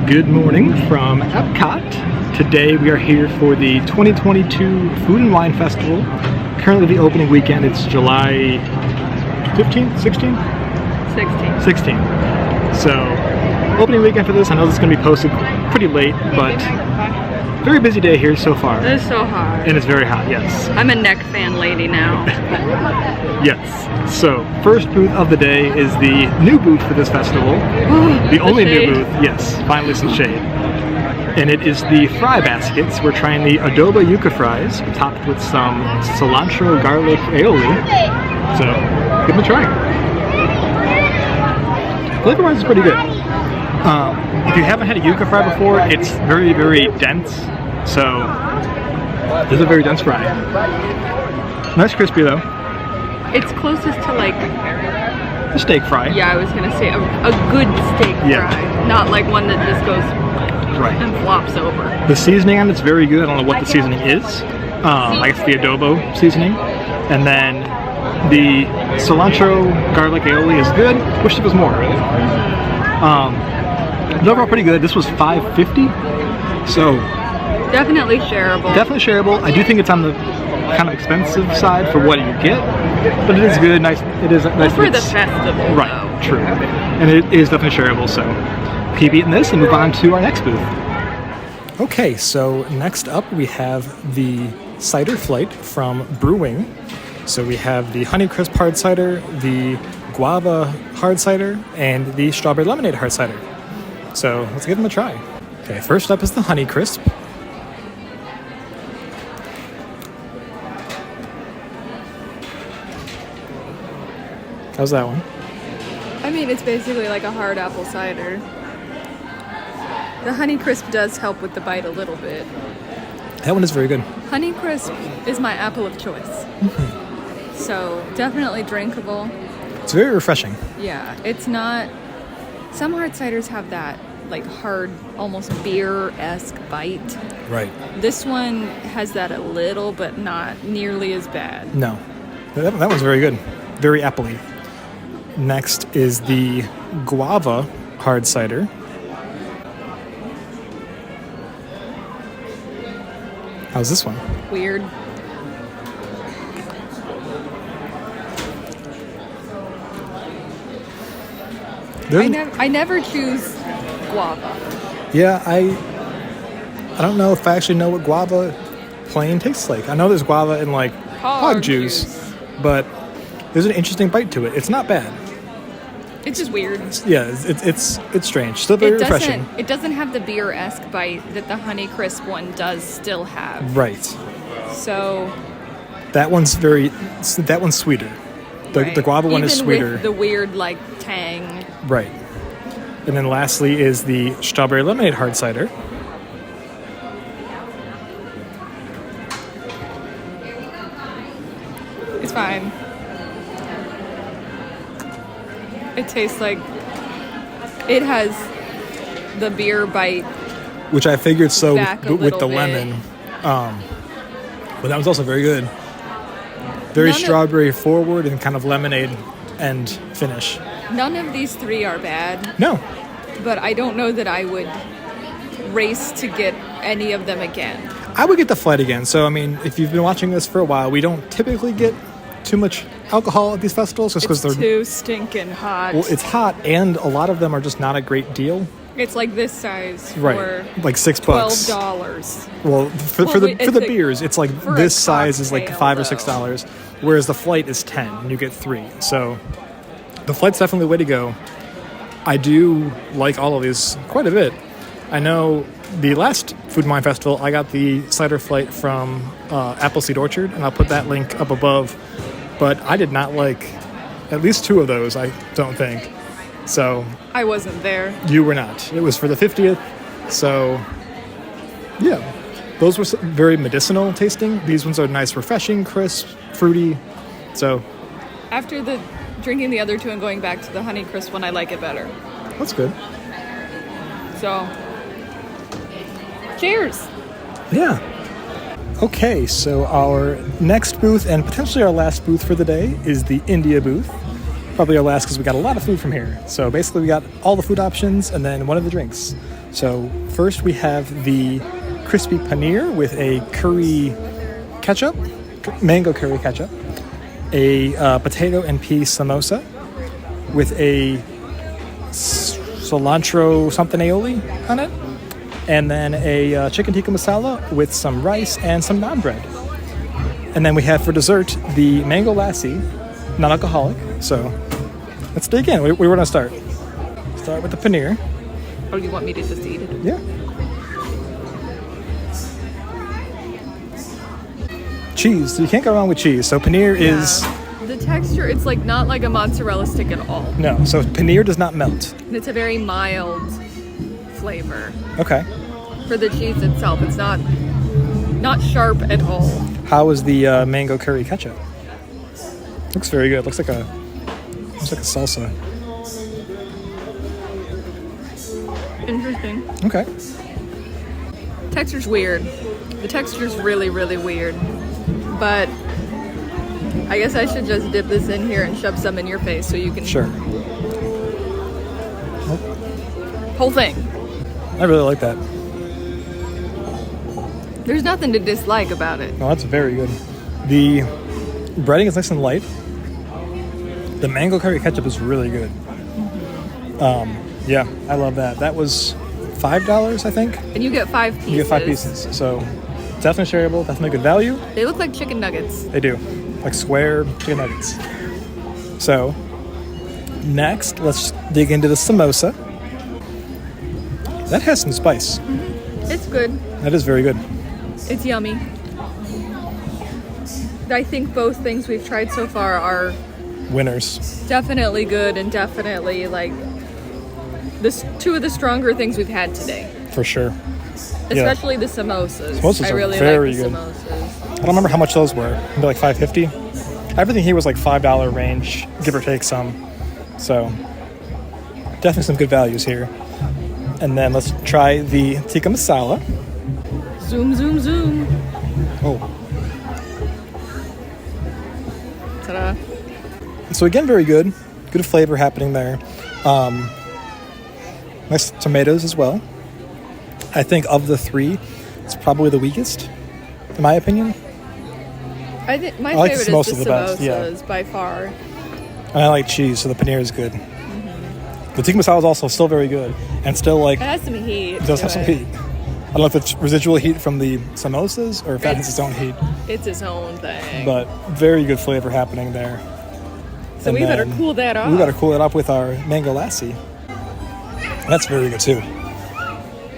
Good morning from Epcot. Today we are here for the 2022 Food and Wine Festival. Currently the opening weekend, it's July 15th, 16th? 16th. So, opening weekend for this. I know this is going to be posted pretty late, but very busy day here so far. It is so hot. And it's very hot, yes. I'm a neck fan lady now. Yes. So, first booth of the day is the new booth for this festival. The only new booth, yes, finally some shade. And it is the fry baskets. We're trying the adobo yuca fries, topped with some cilantro garlic aioli. So, give them a try. Flavor-wise, it's pretty good. If you haven't had a yuca fry before, it's very, very dense. So, this is a very dense fry. Nice crispy though. It's closest to like a steak fry. Yeah, I was gonna say a good steak fry, not like one that just goes and flops over. The seasoning on it's very good. I don't know what the seasoning is. I guess the adobo seasoning, and then the cilantro garlic aioli is good. Wish there was more. But overall pretty good. This was $5.50, so definitely shareable. Definitely shareable. I do think it's on the kind of expensive side for what you get, but it is good. Nice. It is nice for the festival. Right. Though. True. And it is definitely shareable. So keep eating this and move on to our next booth. Okay. So next up we have the cider flight from Brewing. So we have the Honeycrisp hard cider, the guava hard cider, and the strawberry lemonade hard cider. So let's give them a try. Okay. First up is the Honeycrisp. How's that one? I mean, it's basically like a hard apple cider. The Honeycrisp does help with the bite a little bit. That one is very good. Honeycrisp is my apple of choice. Mm-hmm. So, definitely drinkable. It's very refreshing. Yeah, it's not... Some hard ciders have that, like, hard, almost beer-esque bite. Right. This one has that a little, but not nearly as bad. No. That one's very good. Very appley. Next is the guava hard cider. How's this one? Weird. I never choose guava. Yeah, I don't know if I actually know what guava plain tastes like. I know there's guava in like hog juice, but there's an interesting bite to it. It's not bad. It's just weird. It's strange. Still very refreshing. It doesn't have the beer-esque bite that the Honeycrisp one does still have. Right. So that one's sweeter. The guava one is sweeter. With the weird like tang. Right. And then lastly is the strawberry lemonade hard cider. It's fine. It tastes like it has the beer bite, which I figured so with the bit. lemon. But that was also very good. Very strawberry forward and kind of lemonade end finish. None of these three are bad. No. But I don't know that I would race to get any of them again. I would get the flight again. So, I mean, if you've been watching this for a while, we don't typically get too much alcohol at these festivals just because they're too stinking hot. Well, it's hot, and a lot of them are just not a great deal. It's like this size for like $6. $12. Well, for the beers, it's like this size is like $5 or $6, whereas the flight is $10 and you get 3. So the flight's definitely the way to go. I do like all of these quite a bit. I know the last Food and Wine Festival, I got the cider flight from Appleseed Orchard, and I'll put that link up above. But I did not like at least 2 of those, I don't think. So I wasn't there. You were not. It was for the 50th. So, yeah. Those were very medicinal tasting. These ones are nice, refreshing, crisp, fruity. So after drinking the other 2 and going back to the Honeycrisp one, I like it better. That's good. So, cheers. Yeah. Okay, so our next booth, and potentially our last booth for the day, is the India booth. Probably our last because we got a lot of food from here. So basically we got all the food options and then one of the drinks. So first we have the crispy paneer with a curry ketchup, mango curry ketchup, a potato and pea samosa with a cilantro something aioli on it, and then a chicken tikka masala with some rice and some naan bread. And then we have for dessert the mango lassi, non-alcoholic. So let's dig in. Where do we want to start? Start with the paneer. Oh, you want me to just eat it? Yeah. Cheese. So you can't go wrong with cheese. So paneer is... The texture, it's like not like a mozzarella stick at all. No. So paneer does not melt. And it's a very mild flavor. Okay. For the cheese itself, it's not sharp at all. How is the mango curry ketchup? Looks very good. Looks like a salsa. Interesting. Okay. Texture's weird. The texture's really, really weird. But I guess I should just dip this in here and shove some in your face so you can... Sure. Whole thing. I really like that. There's nothing to dislike about it. No, that's very good. The breading is nice and light. The mango curry ketchup is really good. Yeah, I love that. That was $5, I think. And you get 5 pieces. You get 5 pieces. So definitely shareable, definitely good value. They look like chicken nuggets. They do. Like square chicken nuggets. So next, let's dig into the samosa. That has some spice. It's good. That is very good. It's yummy. I think both things we've tried so far are Winners. definitely good and definitely like two of the stronger things we've had today. For sure. Especially the samosas. Samosas I are really very like the good. samosas. I don't remember how much those were. Maybe like $5.50. Everything here was like $5 range, give or take some. So definitely some good values here. And then let's try the tikka masala. Zoom, zoom, zoom. Oh. Ta-da. So again, very good. Good flavor happening there. Nice tomatoes as well. I think of the three, it's probably the weakest, in my opinion. I think my like the favorite samosa is the the best, samosas yeah. by far. And I like cheese, so the paneer is good. The tikka masala is also still very good, and still like It has some heat. it does have to some it. heat. I don't know if it's residual heat from the samosas or if that has its own heat, It's its own thing. but very good flavor happening there. So And we better then cool that off. We got to cool it up with our mango lassi. That's very good too.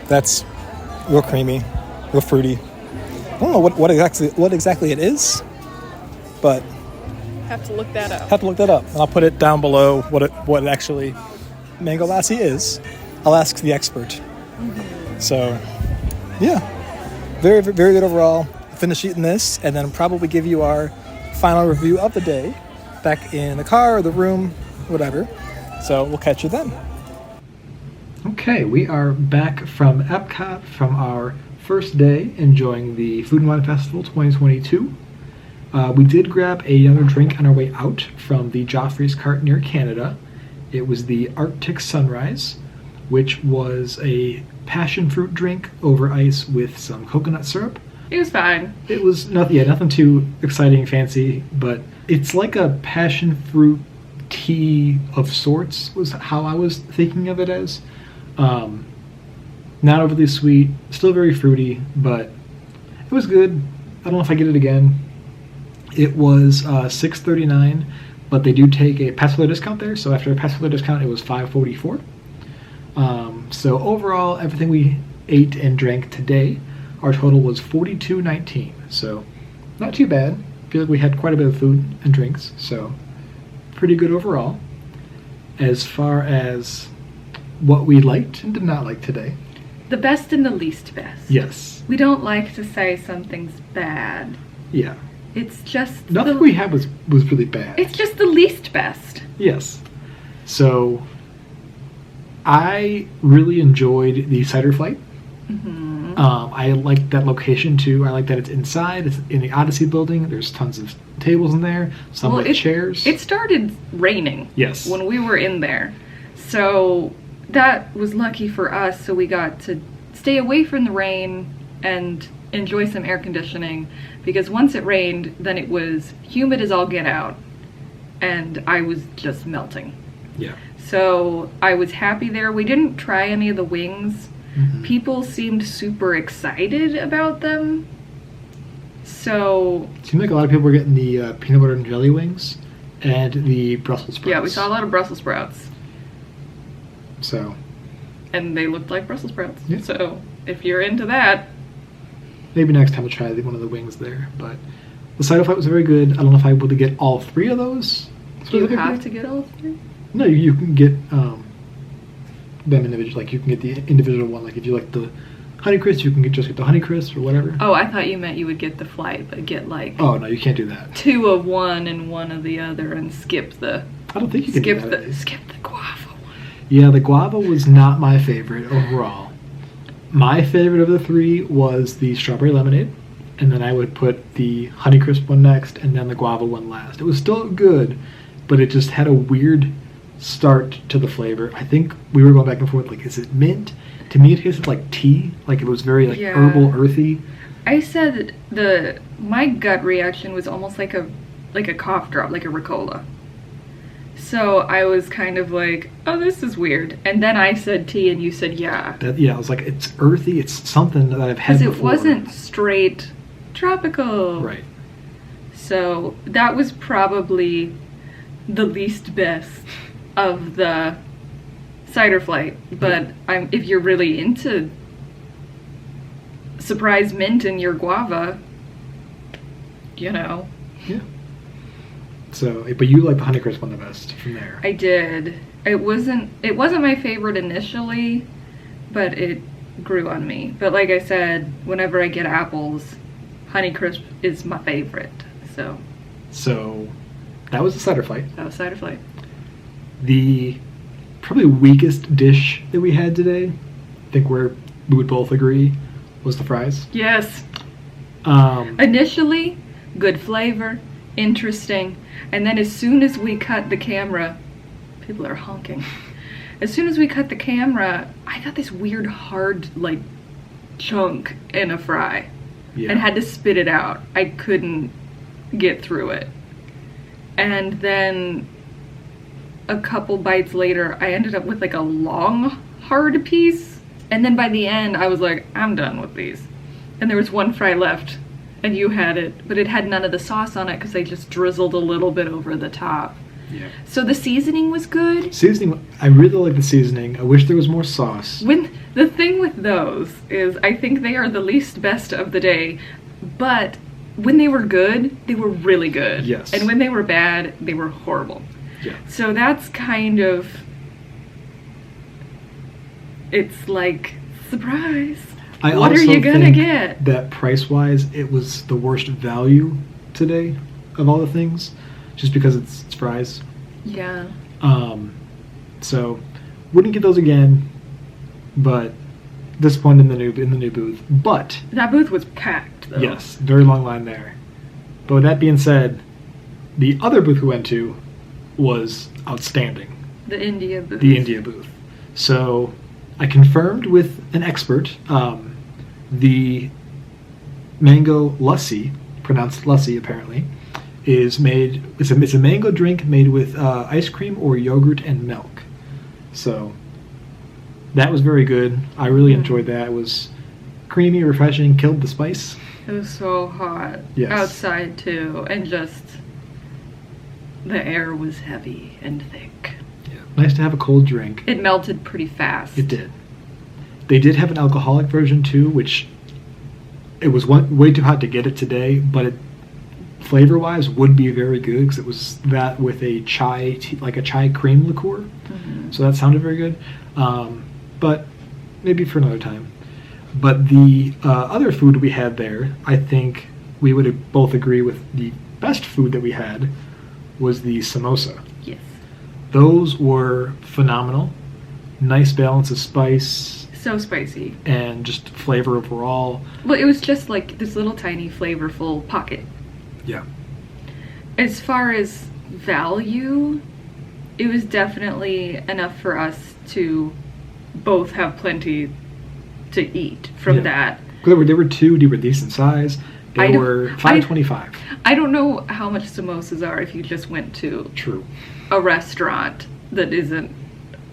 That's real creamy, real fruity. I don't know what exactly it is, but Have to look that up. have to look that up. And I'll put it down below what actually mango lassi is. I'll ask the expert. So, yeah, very, very good overall. Finish eating this, and then probably give you our final review of the day back in the car or the room, whatever. So we'll catch you then. Okay, we are back from Epcot from our first day enjoying the Food Wine Festival 2022. We did grab another drink on our way out from the Joffrey's Cart near Canada. It was the Arctic Sunrise, which was a passion fruit drink over ice with some coconut syrup. It was fine. It was nothing too exciting, fancy, but it's like a passion fruit tea of sorts was how I was thinking of it as. Not overly sweet, still very fruity, but it was good. I don't know if I get it again. It was $6.39, but they do take a pass holder discount there, so after a pass holder discount it was $5.44. So overall, everything we ate and drank today, our total was $42.19. So not too bad. I feel like we had quite a bit of food and drinks, so pretty good overall. As far as what we liked and did not like today. The best and the least best. Yes. We don't like to say something's bad. Yeah. It's just Nothing we had was really bad. It's just the least best. Yes. So I really enjoyed the Cider flight. Mm-hmm. I like that location too. I like that it's inside. It's in the Odyssey building. There's tons of tables in there. Some with chairs. It started raining. Yes. When we were in there. So that was lucky for us, so we got to stay away from the rain and enjoy some air conditioning, because once it rained, then it was humid as all get out, and I was just melting. Yeah. So I was happy there. We didn't try any of the wings. Mm-hmm. People seemed super excited about them. So Seemed like a lot of people were getting the peanut butter and jelly wings and the Brussels sprouts. yeah, we saw a lot of Brussels sprouts, So and they looked like Brussels sprouts. Yeah. So if you're into that, maybe next time we'll try one of the wings there. But the cider flight was very good. I don't know if I would get all 3 of those. do you have to get all 3? No, you can get them individually. Like you can get the individual one. Like if you like the Honeycrisp, you can just get the Honeycrisp or whatever. Oh, I thought you meant you would get the flight, but get like Oh no, you can't do that. 2 of one and 1 of the other, and skip the I don't think you can do that. skip the guava one. Yeah, the guava was not my favorite overall. My favorite of the 3 was the strawberry lemonade, and then I would put the Honeycrisp one next, and then the guava one last. It was still good, but it just had a weird start to the flavor. I think we were going back and forth, like, is it mint? To me, it tasted like tea. Like, it was very, like, Yeah. herbal, earthy. I said my gut reaction was almost like a cough drop, like a Ricola. So I was kind of like, oh, this is weird. And then I said tea, and you said yeah. I was like, it's earthy. It's something that I've had Because before. it wasn't straight tropical. Right. So that was probably the least best of the cider flight. But if you're really into surprise mint in your guava, you know. Yeah. So, but you like the Honeycrisp one the best from there. I did. It wasn't my favorite initially, but it grew on me. But like I said, whenever I get apples, Honeycrisp is my favorite. So that was the cider flight. that was cider flight. The probably weakest dish that we had today, I think we would both agree, was the fries. Yes. Um, Initially, good flavor, interesting, and then as soon as we cut the camera, people are honking. As soon as we cut the camera, I got this weird hard like chunk in a fry. yeah. And had to spit it out. I couldn't get through it. And then a couple bites later, I ended up with like a long, hard piece. And then by the end, I was like, I'm done with these. And there was one fry left, and you had it, but it had none of the sauce on it because I just drizzled a little bit over the top. Yeah. So the seasoning was good. Seasoning, I really like the seasoning. I wish there was more sauce. When the thing with those is, I think they are the least best of the day, but when they were good, they were really good. Yes. And when they were bad, they were horrible. Yeah. So that's kind of, it's like, surprise. I What are also you gonna think get? that price-wise, it was the worst value today of all the things, just because it's fries. Yeah. So wouldn't get those again, but disappointed in the new booth. But That booth was packed, though. yes, very long line there. But with that being said, the other booth we went to was outstanding. The India booth. The India booth. So I confirmed with an expert the mango lassi, pronounced lassi apparently, is made. It's a mango drink made with ice cream or yogurt and milk. So that was very good. I really enjoyed that. It was creamy, refreshing, killed the spice. It was so hot. Yes. Outside, too. And just, the air was heavy and thick. Yeah. Nice to have a cold drink. It melted pretty fast. It did. They did have an alcoholic version too, which it was way too hot to get it today, but it flavor-wise would be very good because it was that with a chai, like a chai cream liqueur. Mm-hmm. So that sounded very good. But maybe for another time. But the other food we had there, I think we would both agree with the best food that we had was the samosa. Yes. Those were phenomenal. Nice balance of spice So spicy. and just flavor overall. Well, it was just like this little tiny flavorful pocket. Yeah. As far as value, it was definitely enough for us to both have plenty to eat from that. There were two. They were decent size. They were $5.25. I don't know how much samosas are if you just went to a restaurant that isn't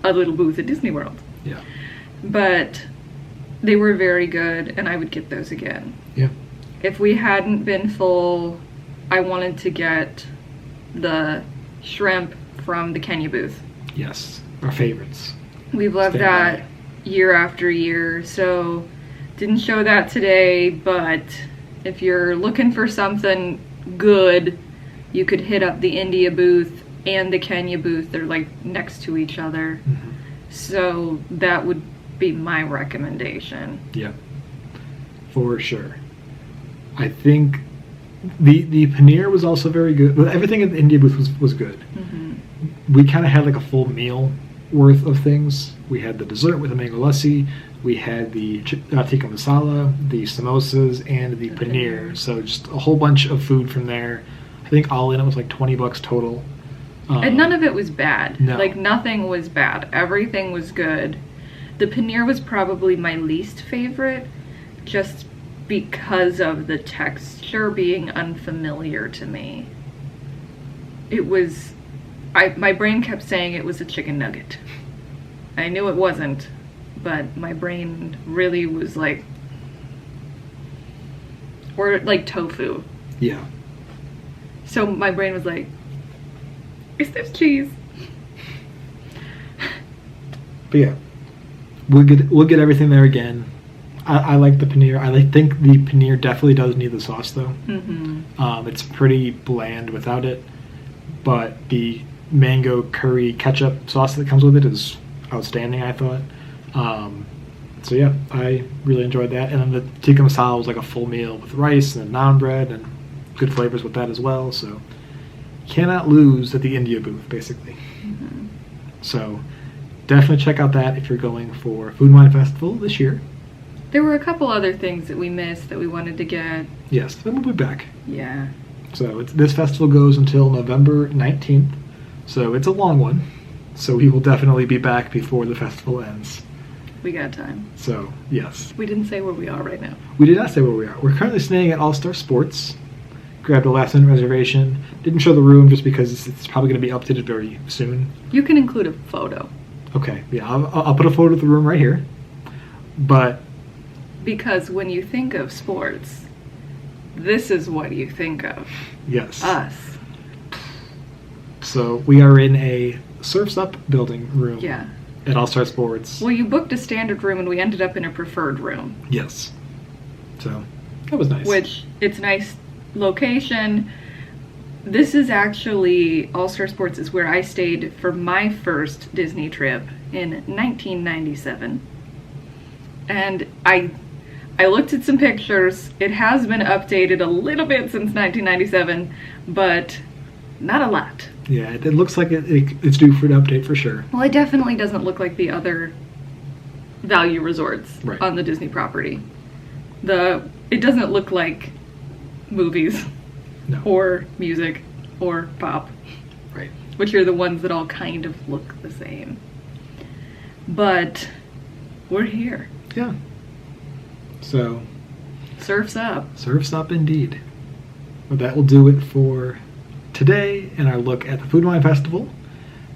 a little booth at Disney World. Yeah. But they were very good, and I would get those again. Yeah. If we hadn't been full, I wanted to get the shrimp from the Kenya booth. Yes, our favorites. We've loved that year after year, so didn't show that today, but if you're looking for something good, you could hit up the India booth and the Kenya booth. They're like next to each other. Mm-hmm. So that would be my recommendation. Yeah, for sure. I think the paneer was also very good. Everything at the India booth was good. Mm-hmm. We kind of had like a full meal worth of things. We had the dessert with the mango lassi. We had the tikka masala, the samosas, and the paneer. So just a whole bunch of food from there. I think all in it was like $20 total. And none of it was bad. No. Like nothing was bad. Everything was good. The paneer was probably my least favorite, just because of the texture being unfamiliar to me. It was, my brain kept saying it was a chicken nugget. I knew it wasn't, but my brain really was like, or like tofu. Yeah. So my brain was like, is this cheese? But yeah, we'll get everything there again. I like the paneer. Think the paneer definitely does need the sauce though. Mm-hmm. It's pretty bland without it, but the mango curry ketchup sauce that comes with it is outstanding, I thought. So yeah, I really enjoyed that. And then the tikka masala was like a full meal with rice and naan bread and good flavors with that as well. So cannot lose at the India booth, basically. Mm-hmm. So definitely check out that if you're going for Food Wine Festival this year. There were a couple other things that we missed that we wanted to get. Yes, then we'll be back. Yeah. So this festival goes until November 19th. So it's a long one. So we will definitely be back before the festival ends. We got time. So, yes. We didn't say where we are right now. We did not say where we are. We're currently staying at All-Star Sports. Grabbed a last-minute reservation. Didn't show the room just because it's probably going to be updated very soon. You can include a photo. Okay, yeah, I'll put a photo of the room right here. But because when you think of sports, this is what you think of. Yes. Us. So we are in a Surf's Up building room. Yeah. At All-Star Sports. Well, you booked a standard room and we ended up in a preferred room. Yes. So that was nice. Which, it's nice location. This is actually, All-Star Sports is where I stayed for my first Disney trip in 1997. And I looked at some pictures. It has been updated a little bit since 1997, but not a lot. Yeah, it looks like it's due for an update for sure. Well, it definitely doesn't look like the other value resorts right. on the Disney property. It doesn't look like movies or music or pop. Right. Which are the ones that all kind of look the same. But we're here. Yeah. So Surf's Up. Surf's Up indeed. Well, that will do it for today and our look at the Food Wine Festival.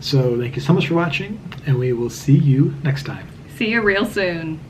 So thank you so much for watching, and we will see you next time. See you real soon.